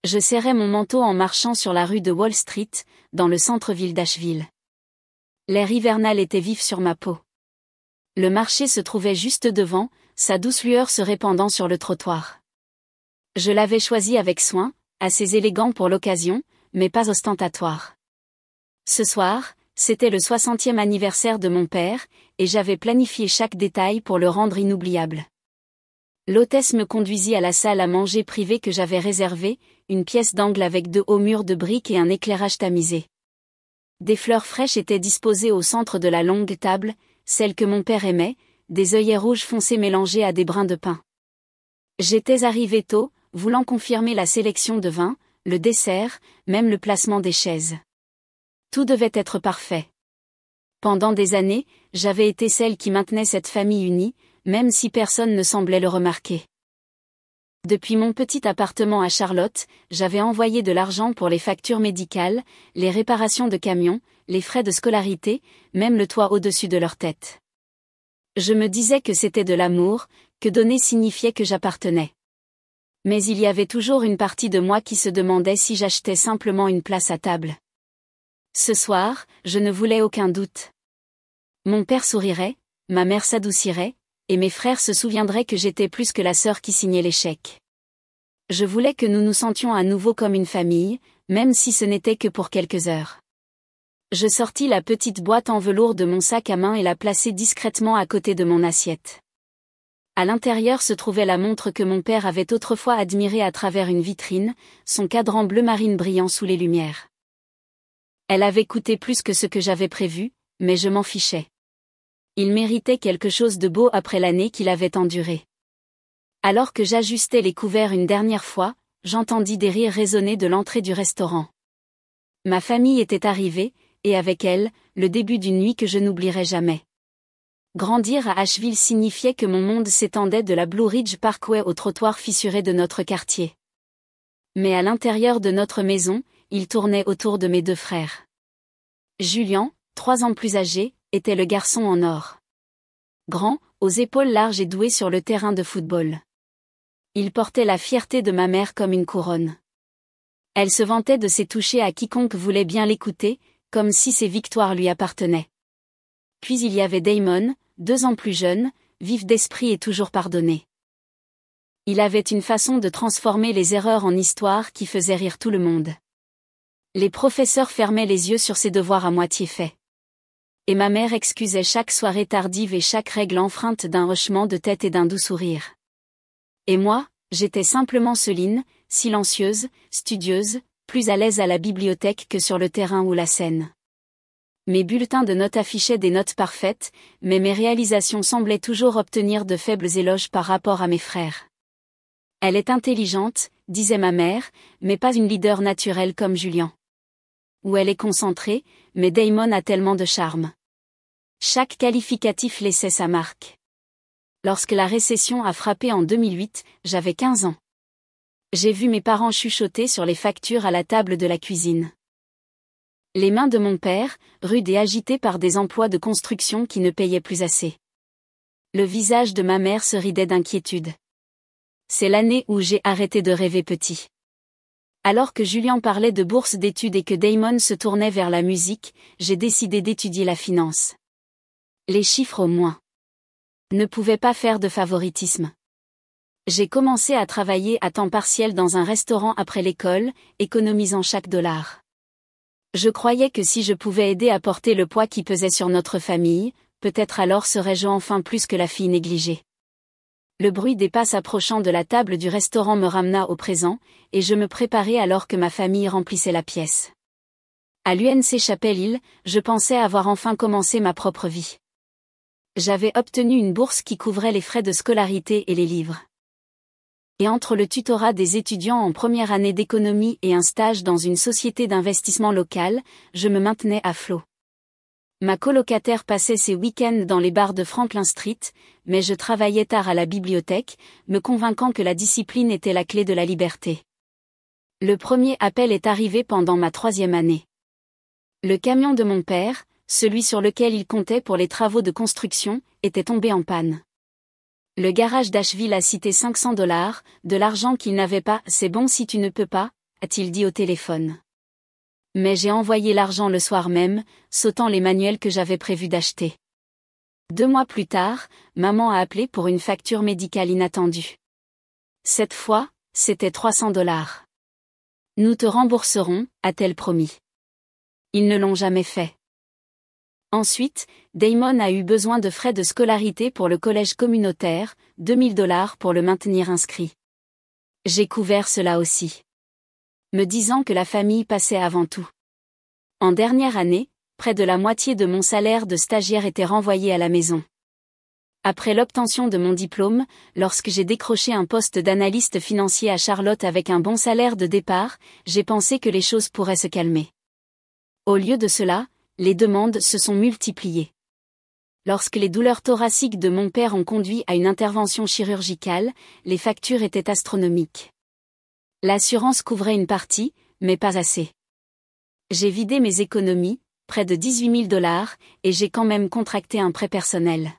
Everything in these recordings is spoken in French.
Je serrais mon manteau en marchant sur la rue de Wall Street, dans le centre-ville d'Asheville. L'air hivernal était vif sur ma peau. Le marché se trouvait juste devant, sa douce lueur se répandant sur le trottoir. Je l'avais choisi avec soin, assez élégant pour l'occasion, mais pas ostentatoire. Ce soir, c'était le 60e anniversaire de mon père, et j'avais planifié chaque détail pour le rendre inoubliable. L'hôtesse me conduisit à la salle à manger privée que j'avais réservée, une pièce d'angle avec 2 hauts murs de briques et un éclairage tamisé. Des fleurs fraîches étaient disposées au centre de la longue table, celles que mon père aimait, des œillets rouges foncés mélangés à des brins de pin. J'étais arrivé tôt, voulant confirmer la sélection de vins, le dessert, même le placement des chaises. Tout devait être parfait. Pendant des années, j'avais été celle qui maintenait cette famille unie, même si personne ne semblait le remarquer. Depuis mon petit appartement à Charlotte, j'avais envoyé de l'argent pour les factures médicales, les réparations de camions, les frais de scolarité, même le toit au-dessus de leur tête. Je me disais que c'était de l'amour, que donner signifiait que j'appartenais. Mais il y avait toujours une partie de moi qui se demandait si j'achetais simplement une place à table. Ce soir, je ne voulais aucun doute. Mon père sourirait, ma mère s'adoucirait, et mes frères se souviendraient que j'étais plus que la sœur qui signait les chèques. Je voulais que nous nous sentions à nouveau comme une famille, même si ce n'était que pour quelques heures. Je sortis la petite boîte en velours de mon sac à main et la plaçai discrètement à côté de mon assiette. À l'intérieur se trouvait la montre que mon père avait autrefois admirée à travers une vitrine, son cadran bleu marine brillant sous les lumières. Elle avait coûté plus que ce que j'avais prévu, mais je m'en fichais. Il méritait quelque chose de beau après l'année qu'il avait endurée. Alors que j'ajustais les couverts une dernière fois, j'entendis des rires résonner de l'entrée du restaurant. Ma famille était arrivée, et avec elle, le début d'une nuit que je n'oublierai jamais. Grandir à Asheville signifiait que mon monde s'étendait de la Blue Ridge Parkway au trottoir fissuré de notre quartier. Mais à l'intérieur de notre maison, il tournait autour de mes 2 frères. Julian, 3 ans plus âgé, était le garçon en or. Grand, aux épaules larges et doué sur le terrain de football. Il portait la fierté de ma mère comme une couronne. Elle se vantait de ses touchés à quiconque voulait bien l'écouter, comme si ses victoires lui appartenaient. Puis il y avait Damon, 2 ans plus jeune, vif d'esprit et toujours pardonné. Il avait une façon de transformer les erreurs en histoires qui faisait rire tout le monde. Les professeurs fermaient les yeux sur ses devoirs à moitié faits. Et ma mère excusait chaque soirée tardive et chaque règle enfreinte d'un hochement de tête et d'un doux sourire. Et moi, j'étais simplement Céline, silencieuse, studieuse, plus à l'aise à la bibliothèque que sur le terrain ou la scène. Mes bulletins de notes affichaient des notes parfaites, mais mes réalisations semblaient toujours obtenir de faibles éloges par rapport à mes frères. Elle est intelligente, disait ma mère, mais pas une leader naturelle comme Julian. Ou elle est concentrée, mais Damon a tellement de charme. Chaque qualificatif laissait sa marque. Lorsque la récession a frappé en 2008, j'avais 15 ans. J'ai vu mes parents chuchoter sur les factures à la table de la cuisine. Les mains de mon père, rudes et agitées par des emplois de construction qui ne payaient plus assez. Le visage de ma mère se ridait d'inquiétude. C'est l'année où j'ai arrêté de rêver petit. Alors que Julian parlait de bourse d'études et que Damon se tournait vers la musique, j'ai décidé d'étudier la finance. Les chiffres au moins. Ne pouvaient pas faire de favoritisme. J'ai commencé à travailler à temps partiel dans un restaurant après l'école, économisant chaque dollar. Je croyais que si je pouvais aider à porter le poids qui pesait sur notre famille, peut-être alors serais-je enfin plus que la fille négligée. Le bruit des pas s'approchant de la table du restaurant me ramena au présent, et je me préparais alors que ma famille remplissait la pièce. À l'UNC Chapel Hill, je pensais avoir enfin commencé ma propre vie. J'avais obtenu une bourse qui couvrait les frais de scolarité et les livres. Et entre le tutorat des étudiants en première année d'économie et un stage dans une société d'investissement locale, je me maintenais à flot. Ma colocataire passait ses week-ends dans les bars de Franklin Street, mais je travaillais tard à la bibliothèque, me convainquant que la discipline était la clé de la liberté. Le premier appel est arrivé pendant ma 3e année. Le camion de mon père, celui sur lequel il comptait pour les travaux de construction, était tombé en panne. Le garage d'Asheville a cité $500, de l'argent qu'il n'avait pas. C'est bon si tu ne peux pas, a-t-il dit au téléphone. Mais j'ai envoyé l'argent le soir même, sautant les manuels que j'avais prévu d'acheter. 2 mois plus tard, maman a appelé pour une facture médicale inattendue. Cette fois, c'était $300. Nous te rembourserons, a-t-elle promis. Ils ne l'ont jamais fait. Ensuite, Damon a eu besoin de frais de scolarité pour le collège communautaire, $2000 pour le maintenir inscrit. J'ai couvert cela aussi. Me disant que la famille passait avant tout. En dernière année, près de la moitié de mon salaire de stagiaire était renvoyé à la maison. Après l'obtention de mon diplôme, lorsque j'ai décroché un poste d'analyste financier à Charlotte avec un bon salaire de départ, j'ai pensé que les choses pourraient se calmer. Au lieu de cela, les demandes se sont multipliées. Lorsque les douleurs thoraciques de mon père ont conduit à une intervention chirurgicale, les factures étaient astronomiques. L'assurance couvrait une partie, mais pas assez. J'ai vidé mes économies, près de $18 000, et j'ai quand même contracté un prêt personnel.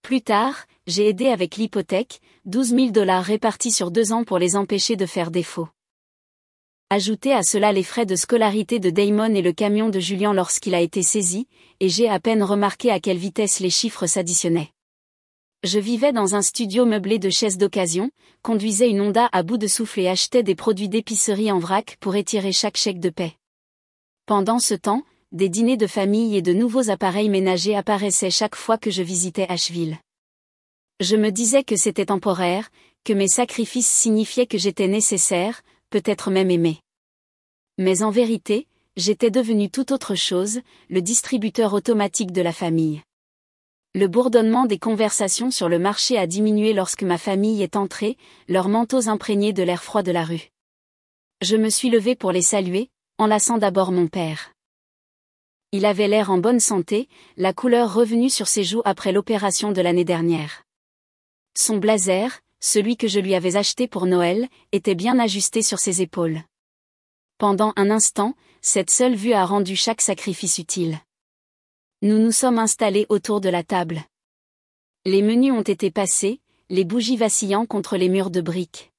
Plus tard, j'ai aidé avec l'hypothèque, $12 000 répartis sur 2 ans pour les empêcher de faire défaut. Ajoutez à cela les frais de scolarité de Damon et le camion de Julian lorsqu'il a été saisi, et j'ai à peine remarqué à quelle vitesse les chiffres s'additionnaient. Je vivais dans un studio meublé de chaises d'occasion, conduisais une Honda à bout de souffle et achetais des produits d'épicerie en vrac pour étirer chaque chèque de paie. Pendant ce temps, des dîners de famille et de nouveaux appareils ménagers apparaissaient chaque fois que je visitais Asheville. Je me disais que c'était temporaire, que mes sacrifices signifiaient que j'étais nécessaire, peut-être même aimé. Mais en vérité, j'étais devenu tout autre chose, le distributeur automatique de la famille. Le bourdonnement des conversations sur le marché a diminué lorsque ma famille est entrée, leurs manteaux imprégnés de l'air froid de la rue. Je me suis levé pour les saluer, enlaçant d'abord mon père. Il avait l'air en bonne santé, la couleur revenue sur ses joues après l'opération de l'année dernière. Son blazer, celui que je lui avais acheté pour Noël, était bien ajusté sur ses épaules. Pendant un instant, cette seule vue a rendu chaque sacrifice utile. Nous nous sommes installés autour de la table. Les menus ont été passés, les bougies vacillant contre les murs de briques.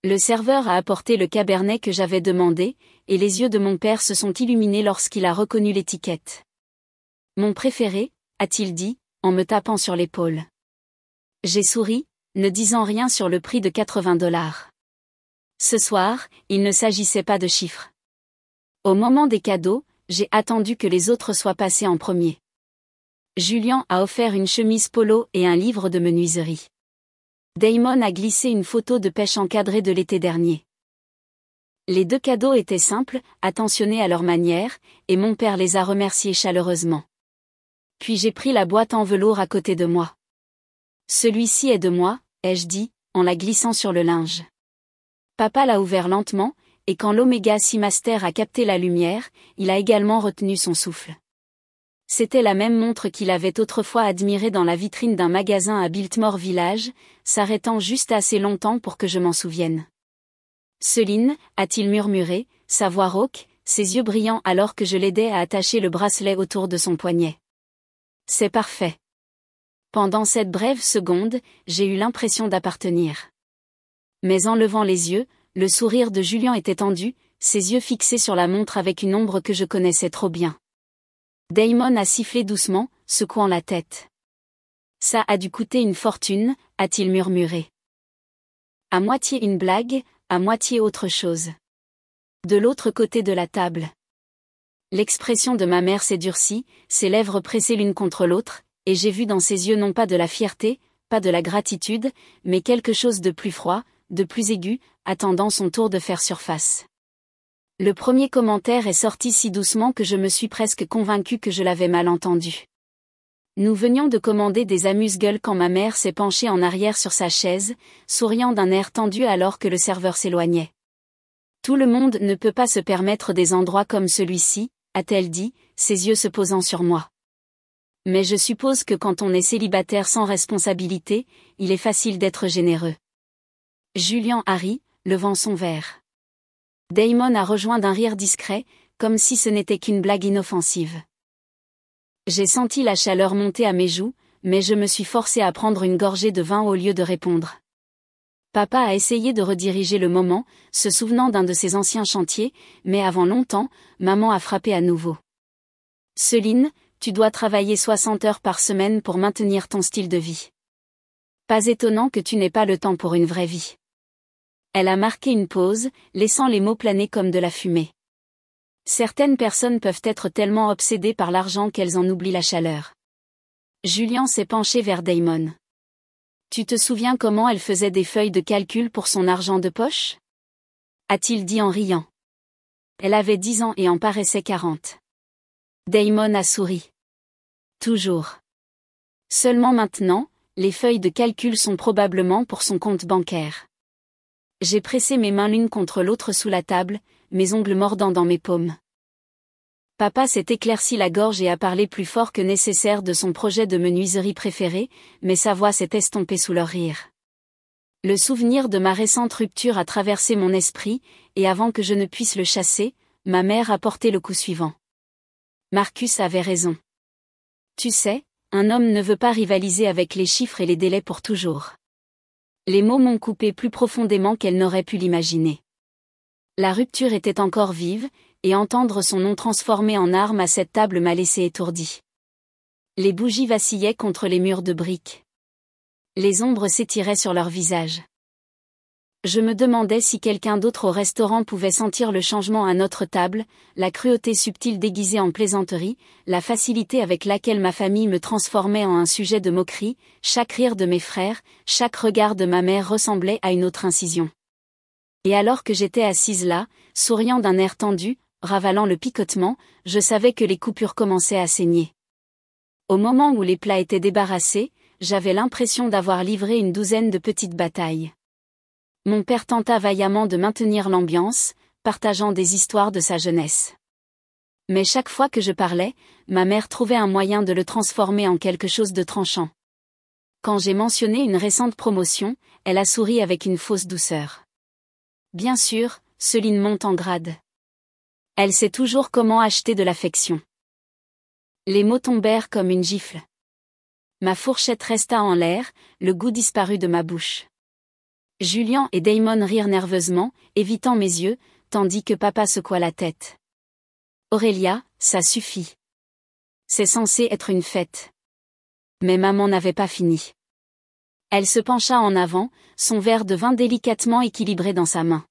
Le serveur a apporté le cabernet que j'avais demandé, et les yeux de mon père se sont illuminés lorsqu'il a reconnu l'étiquette. Mon préféré, a-t-il dit, en me tapant sur l'épaule. J'ai souri, ne disant rien sur le prix de $80. Ce soir, il ne s'agissait pas de chiffres. Au moment des cadeaux, j'ai attendu que les autres soient passés en premier. Julian a offert une chemise polo et un livre de menuiserie. Damon a glissé une photo de pêche encadrée de l'été dernier. Les 2 cadeaux étaient simples, attentionnés à leur manière, et mon père les a remerciés chaleureusement. Puis j'ai pris la boîte en velours à côté de moi. Celui-ci est de moi, ai-je dit, en la glissant sur le linge. Papa l'a ouvert lentement, et quand l'Omega 6 Master a capté la lumière, il a également retenu son souffle. C'était la même montre qu'il avait autrefois admirée dans la vitrine d'un magasin à Biltmore Village, s'arrêtant juste assez longtemps pour que je m'en souvienne. Céline, a-t-il murmuré, sa voix rauque, ses yeux brillants alors que je l'aidais à attacher le bracelet autour de son poignet. C'est parfait. Pendant cette brève seconde, j'ai eu l'impression d'appartenir. Mais en levant les yeux, le sourire de Julian était tendu, ses yeux fixés sur la montre avec une ombre que je connaissais trop bien. Damon a sifflé doucement, secouant la tête. Ça a dû coûter une fortune, a-t-il murmuré. À moitié une blague, à moitié autre chose. De l'autre côté de la table. L'expression de ma mère s'est durcie, ses lèvres pressées l'une contre l'autre, et j'ai vu dans ses yeux non pas de la fierté, pas de la gratitude, mais quelque chose de plus froid, de plus aigu, attendant son tour de faire surface. Le premier commentaire est sorti si doucement que je me suis presque convaincu que je l'avais mal entendu. Nous venions de commander des amuse-gueules quand ma mère s'est penchée en arrière sur sa chaise, souriant d'un air tendu alors que le serveur s'éloignait. Tout le monde ne peut pas se permettre des endroits comme celui-ci, a-t-elle dit, ses yeux se posant sur moi. Mais je suppose que quand on est célibataire sans responsabilité, il est facile d'être généreux. Julian a ri, levant son verre. Damon a rejoint d'un rire discret, comme si ce n'était qu'une blague inoffensive. J'ai senti la chaleur monter à mes joues, mais je me suis forcé à prendre une gorgée de vin au lieu de répondre. Papa a essayé de rediriger le moment, se souvenant d'un de ses anciens chantiers, mais avant longtemps, maman a frappé à nouveau. Céline, tu dois travailler 60 heures par semaine pour maintenir ton style de vie. Pas étonnant que tu n'aies pas le temps pour une vraie vie. Elle a marqué une pause, laissant les mots planer comme de la fumée. Certaines personnes peuvent être tellement obsédées par l'argent qu'elles en oublient la chaleur. Julien s'est penché vers Damon. Tu te souviens comment elle faisait des feuilles de calcul pour son argent de poche? A-t-il dit en riant. Elle avait 10 ans et en paraissait 40. Damon a souri. Toujours. Seulement maintenant, les feuilles de calcul sont probablement pour son compte bancaire. J'ai pressé mes mains l'une contre l'autre sous la table, mes ongles mordant dans mes paumes. Papa s'est éclairci la gorge et a parlé plus fort que nécessaire de son projet de menuiserie préféré, mais sa voix s'est estompée sous leur rire. Le souvenir de ma récente rupture a traversé mon esprit, et avant que je ne puisse le chasser, ma mère a porté le coup suivant. Marcus avait raison. Tu sais, un homme ne veut pas rivaliser avec les chiffres et les délais pour toujours. Les mots m'ont coupé plus profondément qu'elle n'aurait pu l'imaginer. La rupture était encore vive, et entendre son nom transformé en arme à cette table m'a laissé étourdi. Les bougies vacillaient contre les murs de briques. Les ombres s'étiraient sur leurs visages. Je me demandais si quelqu'un d'autre au restaurant pouvait sentir le changement à notre table, la cruauté subtile déguisée en plaisanterie, la facilité avec laquelle ma famille me transformait en un sujet de moquerie, chaque rire de mes frères, chaque regard de ma mère ressemblait à une autre incision. Et alors que j'étais assise là, souriant d'un air tendu, ravalant le picotement, je savais que les coupures commençaient à saigner. Au moment où les plats étaient débarrassés, j'avais l'impression d'avoir livré une douzaine de petites batailles. Mon père tenta vaillamment de maintenir l'ambiance, partageant des histoires de sa jeunesse. Mais chaque fois que je parlais, ma mère trouvait un moyen de le transformer en quelque chose de tranchant. Quand j'ai mentionné une récente promotion, elle a souri avec une fausse douceur. Bien sûr, Céline monte en grade. Elle sait toujours comment acheter de l'affection. Les mots tombèrent comme une gifle. Ma fourchette resta en l'air, le goût disparut de ma bouche. Julien et Damon rirent nerveusement, évitant mes yeux, tandis que papa secoua la tête. Aurélia, ça suffit. C'est censé être une fête. Mais maman n'avait pas fini. Elle se pencha en avant, son verre de vin délicatement équilibré dans sa main.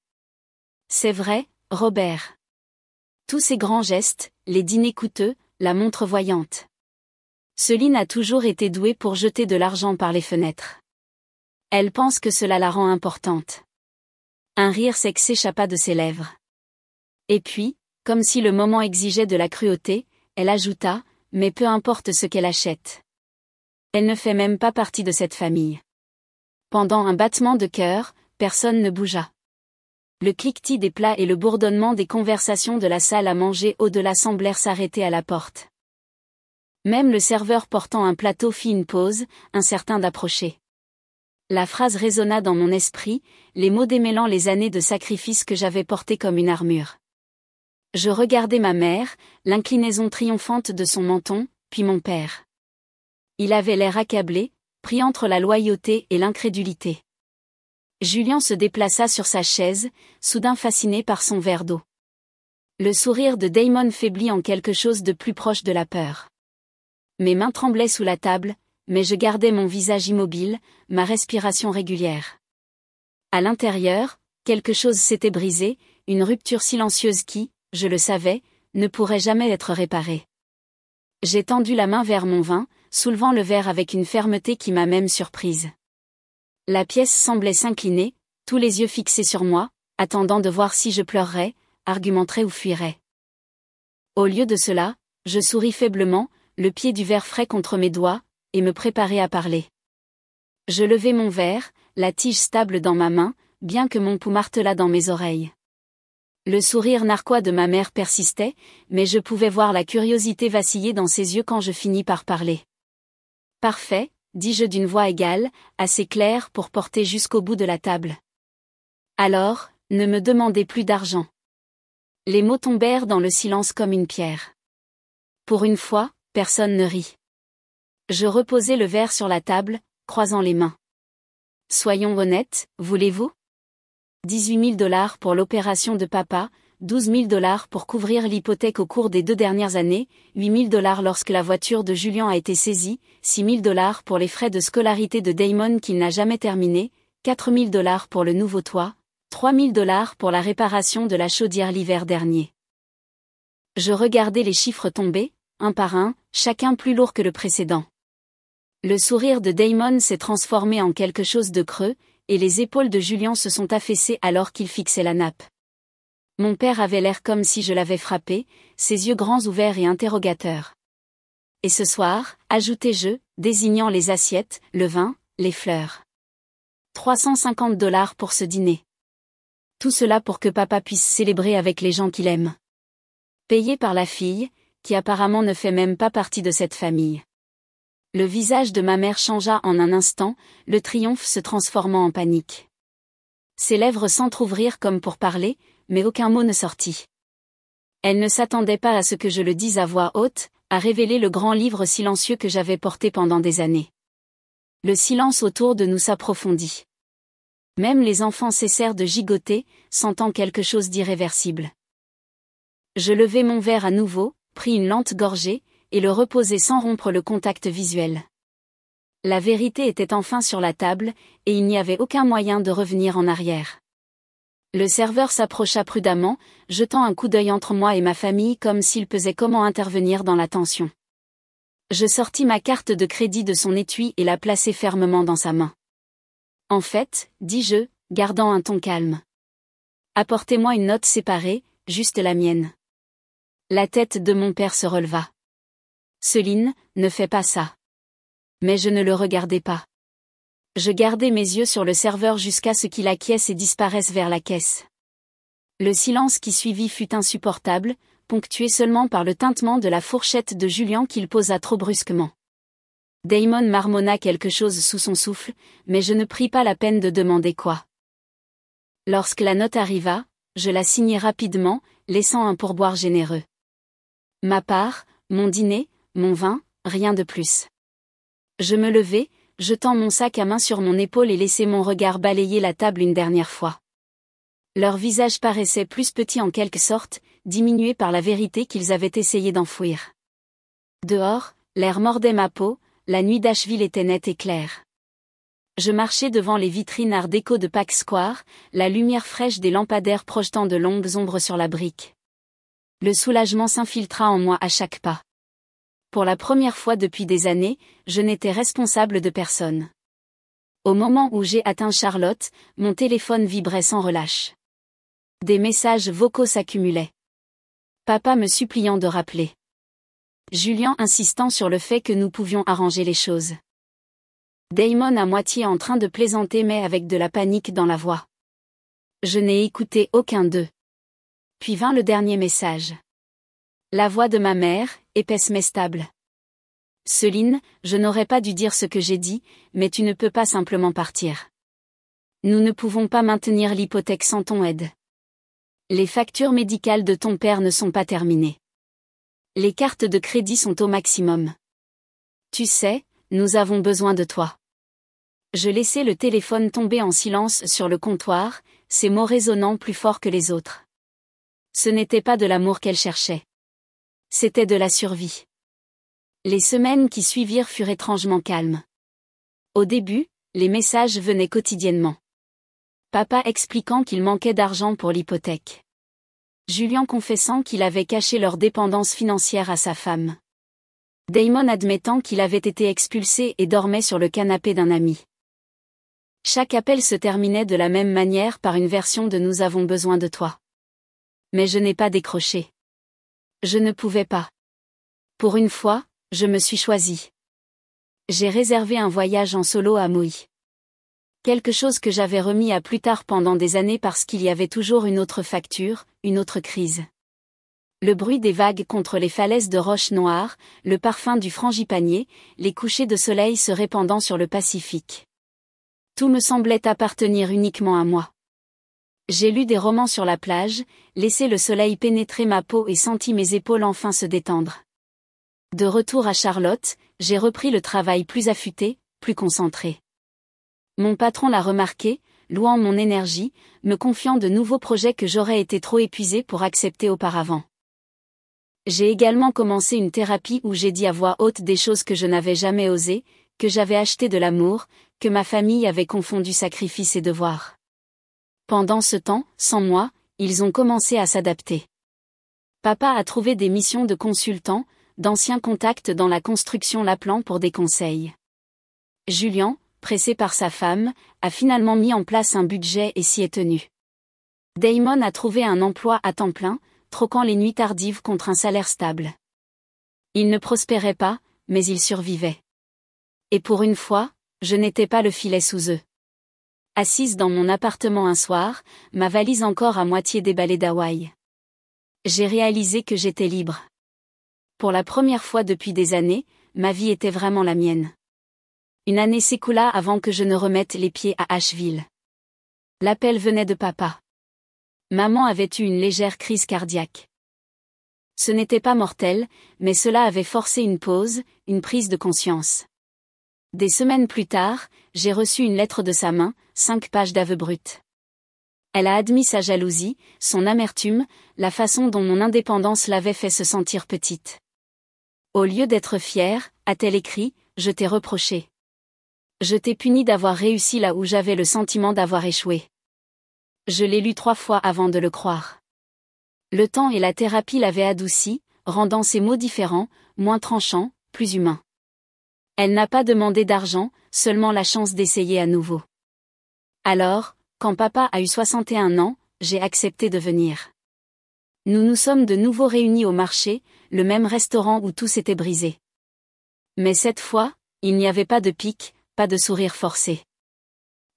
C'est vrai, Robert. Tous ces grands gestes, les dîners coûteux, la montre voyante. Céline a toujours été douée pour jeter de l'argent par les fenêtres. Elle pense que cela la rend importante. Un rire sec s'échappa de ses lèvres. Et puis, comme si le moment exigeait de la cruauté, elle ajouta, mais peu importe ce qu'elle achète. Elle ne fait même pas partie de cette famille. Pendant un battement de cœur, personne ne bougea. Le cliquetis des plats et le bourdonnement des conversations de la salle à manger au-delà semblèrent s'arrêter à la porte. Même le serveur portant un plateau fit une pause, incertain d'approcher. La phrase résonna dans mon esprit, les mots démêlant les années de sacrifice que j'avais portées comme une armure. Je regardai ma mère, l'inclinaison triomphante de son menton, puis mon père. Il avait l'air accablé, pris entre la loyauté et l'incrédulité. Julien se déplaça sur sa chaise, soudain fasciné par son verre d'eau. Le sourire de Damon faiblit en quelque chose de plus proche de la peur. Mes mains tremblaient sous la table, mais je gardais mon visage immobile, ma respiration régulière. À l'intérieur, quelque chose s'était brisé, une rupture silencieuse qui, je le savais, ne pourrait jamais être réparée. J'ai tendu la main vers mon vin, soulevant le verre avec une fermeté qui m'a même surprise. La pièce semblait s'incliner, tous les yeux fixés sur moi, attendant de voir si je pleurerais, argumenterais ou fuirais. Au lieu de cela, je souris faiblement, le pied du verre frais contre mes doigts, et me préparais à parler. Je levai mon verre, la tige stable dans ma main, bien que mon pouls martelât dans mes oreilles. Le sourire narquois de ma mère persistait, mais je pouvais voir la curiosité vaciller dans ses yeux quand je finis par parler. Parfait, dis-je d'une voix égale, assez claire pour porter jusqu'au bout de la table. Alors, ne me demandez plus d'argent. Les mots tombèrent dans le silence comme une pierre. Pour une fois, personne ne rit. Je reposai le verre sur la table, croisant les mains. Soyons honnêtes, voulez-vous? 18 000 $ pour l'opération de papa, 12 000 $ pour couvrir l'hypothèque au cours des 2 dernières années, 8 000 $ lorsque la voiture de Julian a été saisie, 6 000 $ pour les frais de scolarité de Damon qu'il n'a jamais terminé, 4 000 $ pour le nouveau toit, 3 000 $ pour la réparation de la chaudière l'hiver dernier. Je regardais les chiffres tomber, un par un, chacun plus lourd que le précédent. Le sourire de Damon s'est transformé en quelque chose de creux, et les épaules de Julian se sont affaissées alors qu'il fixait la nappe. Mon père avait l'air comme si je l'avais frappé, ses yeux grands ouverts et interrogateurs. Et ce soir, ajoutai-je, désignant les assiettes, le vin, les fleurs. 350 $ pour ce dîner. Tout cela pour que papa puisse célébrer avec les gens qu'il aime. Payé par la fille, qui apparemment ne fait même pas partie de cette famille. Le visage de ma mère changea en un instant, le triomphe se transformant en panique. Ses lèvres s'entr'ouvrirent comme pour parler, mais aucun mot ne sortit. Elle ne s'attendait pas à ce que je le dise à voix haute, à révéler le grand livre silencieux que j'avais porté pendant des années. Le silence autour de nous s'approfondit. Même les enfants cessèrent de gigoter, sentant quelque chose d'irréversible. Je levai mon verre à nouveau, pris une lente gorgée, et le reposai sans rompre le contact visuel. La vérité était enfin sur la table, et il n'y avait aucun moyen de revenir en arrière. Le serveur s'approcha prudemment, jetant un coup d'œil entre moi et ma famille comme s'il pesait comment intervenir dans la tension. Je sortis ma carte de crédit de son étui et la plaçai fermement dans sa main. En fait, dis-je, gardant un ton calme. Apportez-moi une note séparée, juste la mienne. La tête de mon père se releva. Céline, ne fais pas ça. Mais je ne le regardais pas. Je gardai mes yeux sur le serveur jusqu'à ce qu'il acquiesce et disparaisse vers la caisse. Le silence qui suivit fut insupportable, ponctué seulement par le tintement de la fourchette de Julian qu'il posa trop brusquement. Damon marmonna quelque chose sous son souffle, mais je ne pris pas la peine de demander quoi. Lorsque la note arriva, je la signai rapidement, laissant un pourboire généreux. Ma part, mon dîner, mon vin, rien de plus. Je me levai, jetant mon sac à main sur mon épaule et laissai mon regard balayer la table une dernière fois. Leurs visages paraissaient plus petits en quelque sorte, diminués par la vérité qu'ils avaient essayé d'enfouir. Dehors, l'air mordait ma peau, la nuit d'Asheville était nette et claire. Je marchais devant les vitrines art déco de Pack Square, la lumière fraîche des lampadaires projetant de longues ombres sur la brique. Le soulagement s'infiltra en moi à chaque pas. Pour la première fois depuis des années, je n'étais responsable de personne. Au moment où j'ai atteint Charlotte, mon téléphone vibrait sans relâche. Des messages vocaux s'accumulaient. Papa me suppliant de rappeler. Julian insistant sur le fait que nous pouvions arranger les choses. Damon à moitié en train de plaisanter mais avec de la panique dans la voix. Je n'ai écouté aucun d'eux. Puis vint le dernier message. La voix de ma mère, épaisse mais stable. Céline, je n'aurais pas dû dire ce que j'ai dit, mais tu ne peux pas simplement partir. Nous ne pouvons pas maintenir l'hypothèque sans ton aide. Les factures médicales de ton père ne sont pas terminées. Les cartes de crédit sont au maximum. Tu sais, nous avons besoin de toi. Je laissai le téléphone tomber en silence sur le comptoir, ces mots résonnant plus fort que les autres. Ce n'était pas de l'amour qu'elle cherchait. C'était de la survie. Les semaines qui suivirent furent étrangement calmes. Au début, les messages venaient quotidiennement. Papa expliquant qu'il manquait d'argent pour l'hypothèque. Julian confessant qu'il avait caché leur dépendance financière à sa femme. Damon admettant qu'il avait été expulsé et dormait sur le canapé d'un ami. Chaque appel se terminait de la même manière par une version de « Nous avons besoin de toi ». Mais je n'ai pas décroché. Je ne pouvais pas. Pour une fois, je me suis choisi. J'ai réservé un voyage en solo à Maui. Quelque chose que j'avais remis à plus tard pendant des années parce qu'il y avait toujours une autre facture, une autre crise. Le bruit des vagues contre les falaises de roches noires, le parfum du frangipanier, les couchers de soleil se répandant sur le Pacifique. Tout me semblait appartenir uniquement à moi. J'ai lu des romans sur la plage, laissé le soleil pénétrer ma peau et senti mes épaules enfin se détendre. De retour à Charlotte, j'ai repris le travail plus affûté, plus concentré. Mon patron l'a remarqué, louant mon énergie, me confiant de nouveaux projets que j'aurais été trop épuisée pour accepter auparavant. J'ai également commencé une thérapie où j'ai dit à voix haute des choses que je n'avais jamais osé, que j'avais acheté de l'amour, que ma famille avait confondu sacrifice et devoir. Pendant ce temps, sans moi, ils ont commencé à s'adapter. Papa a trouvé des missions de consultant, d'anciens contacts dans la construction l'appelant pour des conseils. Julian, pressé par sa femme, a finalement mis en place un budget et s'y est tenu. Damon a trouvé un emploi à temps plein, troquant les nuits tardives contre un salaire stable. Il ne prospérait pas, mais il survivait. Et pour une fois, je n'étais pas le filet sous eux. Assise dans mon appartement un soir, ma valise encore à moitié déballée d'Hawaï. J'ai réalisé que j'étais libre. Pour la première fois depuis des années, ma vie était vraiment la mienne. Une année s'écoula avant que je ne remette les pieds à Asheville. L'appel venait de papa. Maman avait eu une légère crise cardiaque. Ce n'était pas mortel, mais cela avait forcé une pause, une prise de conscience. Des semaines plus tard, j'ai reçu une lettre de sa main, 5 pages d'aveu brut. Elle a admis sa jalousie, son amertume, la façon dont mon indépendance l'avait fait se sentir petite. Au lieu d'être fière, a-t-elle écrit, je t'ai reproché. Je t'ai puni d'avoir réussi là où j'avais le sentiment d'avoir échoué. Je l'ai lu 3 fois avant de le croire. Le temps et la thérapie l'avaient adouci, rendant ses mots différents, moins tranchants, plus humains. Elle n'a pas demandé d'argent, seulement la chance d'essayer à nouveau. Alors, quand papa a eu 61 ans, j'ai accepté de venir. Nous nous sommes de nouveau réunis au marché, le même restaurant où tout s'était brisé. Mais cette fois, il n'y avait pas de pique, pas de sourire forcé.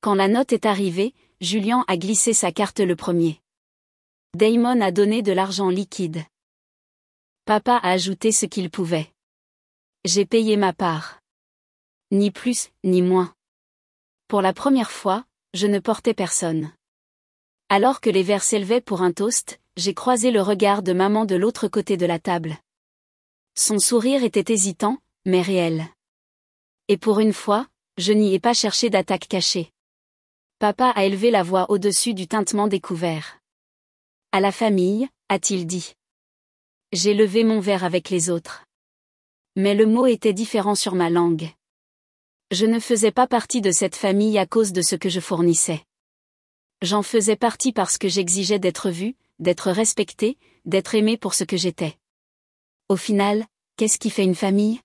Quand la note est arrivée, Julian a glissé sa carte le premier. Damon a donné de l'argent liquide. Papa a ajouté ce qu'il pouvait. J'ai payé ma part. Ni plus, ni moins. Pour la première fois, je ne portais personne. Alors que les verres s'élevaient pour un toast, j'ai croisé le regard de maman de l'autre côté de la table. Son sourire était hésitant, mais réel. Et pour une fois, je n'y ai pas cherché d'attaque cachée. Papa a élevé la voix au-dessus du tintement des couverts. À la famille, a-t-il dit. J'ai levé mon verre avec les autres. Mais le mot était différent sur ma langue. Je ne faisais pas partie de cette famille à cause de ce que je fournissais. J'en faisais partie parce que j'exigeais d'être vue, d'être respectée, d'être aimée pour ce que j'étais. Au final, qu'est-ce qui fait une famille ?